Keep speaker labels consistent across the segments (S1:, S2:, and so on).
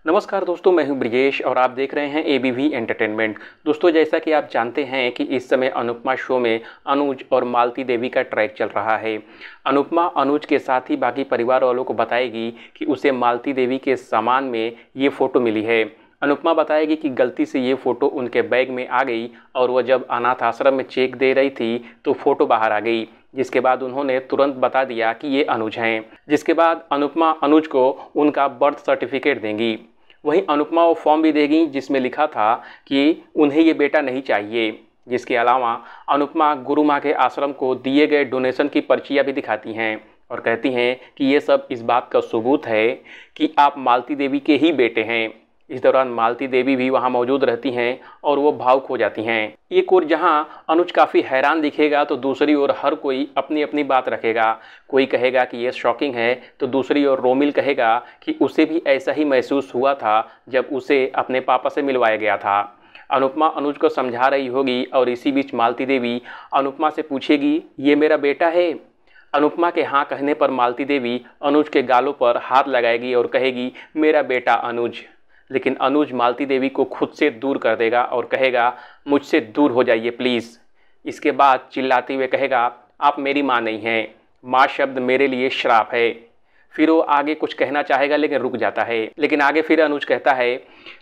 S1: नमस्कार दोस्तों, मैं हूं ब्रिजेश और आप देख रहे हैं एबीवी एंटरटेनमेंट। दोस्तों, जैसा कि आप जानते हैं कि इस समय अनुपमा शो में अनुज और मालती देवी का ट्रैक चल रहा है। अनुपमा अनुज के साथ ही बाकी परिवार वालों को बताएगी कि उसे मालती देवी के सामान में ये फ़ोटो मिली है। अनुपमा बताएगी कि गलती से ये फ़ोटो उनके बैग में आ गई और वह जब अनाथ आश्रम में चेक दे रही थी तो फ़ोटो बाहर आ गई, जिसके बाद उन्होंने तुरंत बता दिया कि ये अनुज हैं। जिसके बाद अनुपमा अनुज को उनका बर्थ सर्टिफिकेट देंगी। वहीं अनुपमा वो फॉर्म भी देगी जिसमें लिखा था कि उन्हें ये बेटा नहीं चाहिए। जिसके अलावा अनुपमा गुरु माँ के आश्रम को दिए गए डोनेशन की पर्चियाँ भी दिखाती हैं और कहती हैं कि ये सब इस बात का सबूत है कि आप मालती देवी के ही बेटे हैं। इस दौरान मालती देवी भी वहां मौजूद रहती हैं और वो भावुक हो जाती हैं। एक ओर जहां अनुज काफ़ी हैरान दिखेगा तो दूसरी ओर हर कोई अपनी अपनी बात रखेगा। कोई कहेगा कि ये शॉकिंग है तो दूसरी ओर रोमिल कहेगा कि उसे भी ऐसा ही महसूस हुआ था जब उसे अपने पापा से मिलवाया गया था। अनुपमा अनुज को समझा रही होगी और इसी बीच मालती देवी अनुपमा से पूछेगी, ये मेरा बेटा है? अनुपमा के हाँ कहने पर मालती देवी अनुज के गालों पर हाथ लगाएगी और कहेगी, मेरा बेटा अनुज। लेकिन अनुज मालती देवी को खुद से दूर कर देगा और कहेगा, मुझसे दूर हो जाइए प्लीज़। इसके बाद चिल्लाते हुए कहेगा, आप मेरी माँ नहीं हैं, माँ शब्द मेरे लिए श्राप है। फिर वो आगे कुछ कहना चाहेगा लेकिन रुक जाता है। लेकिन आगे फिर अनुज कहता है,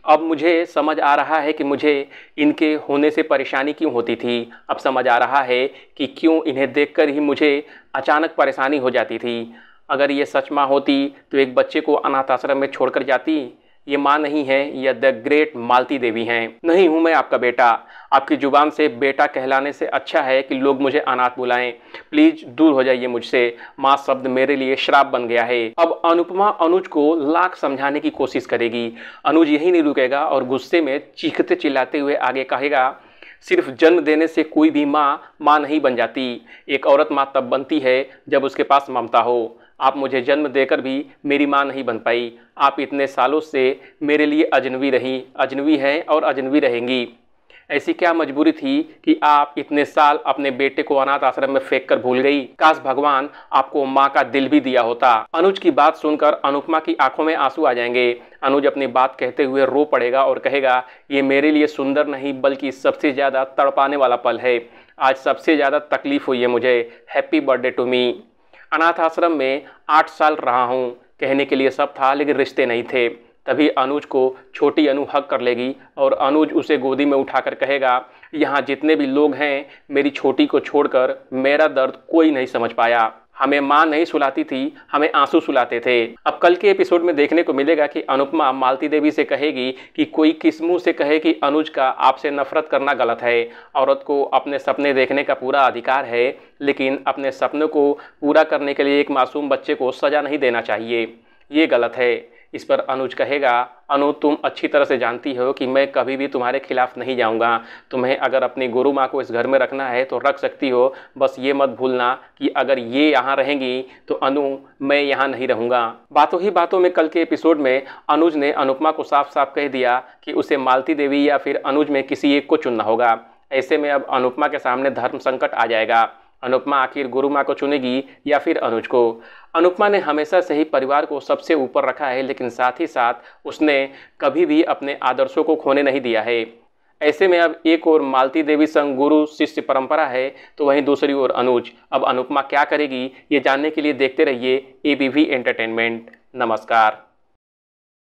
S1: अब मुझे समझ आ रहा है कि मुझे इनके होने से परेशानी क्यों होती थी। अब समझ आ रहा है कि क्यों इन्हें देखकर ही मुझे अचानक परेशानी हो जाती थी। अगर ये सच माँ होती तो एक बच्चे को अनाथ आश्रम में छोड़कर जाती। ये माँ नहीं है, यह द ग्रेट मालती देवी हैं। नहीं हूँ मैं आपका बेटा। आपकी जुबान से बेटा कहलाने से अच्छा है कि लोग मुझे अनाथ बुलाएं। प्लीज दूर हो जाइए मुझसे। माँ शब्द मेरे लिए श्राप बन गया है। अब अनुपमा अनुज को लाख समझाने की कोशिश करेगी। अनुज यही नहीं रुकेगा और गुस्से में चीखते चिल्लाते हुए आगे कहेगा, सिर्फ जन्म देने से कोई भी माँ नहीं बन जाती। एक औरत माँ तब बनती है जब उसके पास ममता हो। आप मुझे जन्म देकर भी मेरी माँ नहीं बन पाई। आप इतने सालों से मेरे लिए अजनबी रही, अजनबी हैं और अजनबी रहेंगी। ऐसी क्या मजबूरी थी कि आप इतने साल अपने बेटे को अनाथ आश्रम में फेंक कर भूल गई? काश भगवान आपको माँ का दिल भी दिया होता। अनुज की बात सुनकर अनुपमा की आंखों में आंसू आ जाएंगे। अनुज अपनी बात कहते हुए रो पड़ेगा और कहेगा, ये मेरे लिए सुंदर नहीं बल्कि सबसे ज़्यादा तड़पाने वाला पल है। आज सबसे ज़्यादा तकलीफ हुई है मुझे। Happy birthday to me. अनाथ आश्रम में 8 साल रहा हूँ। कहने के लिए सब था लेकिन रिश्ते नहीं थे। तभी अनुज को छोटी अनु हक कर लेगी और अनुज उसे गोदी में उठाकर कहेगा, यहाँ जितने भी लोग हैं मेरी छोटी को छोड़कर मेरा दर्द कोई नहीं समझ पाया। हमें माँ नहीं सुलाती थी, हमें आंसू सुलाते थे। अब कल के एपिसोड में देखने को मिलेगा कि अनुपमा मालती देवी से कहेगी कि कोई किस मुंह से कहे कि अनुज का आपसे नफरत करना गलत है। औरत को अपने सपने देखने का पूरा अधिकार है, लेकिन अपने सपनों को पूरा करने के लिए एक मासूम बच्चे को सज़ा नहीं देना चाहिए। ये गलत है। इस पर अनुज कहेगा, अनु तुम अच्छी तरह से जानती हो कि मैं कभी भी तुम्हारे खिलाफ नहीं जाऊंगा। तुम्हें अगर अपनी गुरु माँ को इस घर में रखना है तो रख सकती हो, बस ये मत भूलना कि अगर ये यहाँ रहेंगी तो अनु मैं यहाँ नहीं रहूँगा। बातों ही बातों में कल के एपिसोड में अनुज ने अनुपमा को साफ साफ कह दिया कि उसे मालती देवी या फिर अनुज में किसी एक को चुनना होगा। ऐसे में अब अनुपमा के सामने धर्म संकट आ जाएगा। अनुपमा आखिर गुरु माँ को चुनेगी या फिर अनुज को? अनुपमा ने हमेशा से ही परिवार को सबसे ऊपर रखा है, लेकिन साथ ही साथ उसने कभी भी अपने आदर्शों को खोने नहीं दिया है। ऐसे में अब एक और मालती देवी संग गुरु शिष्य परंपरा है तो वहीं दूसरी ओर अनुज। अब अनुपमा क्या करेगी ये जानने के लिए देखते रहिए एबीवी एंटरटेनमेंट। नमस्कार।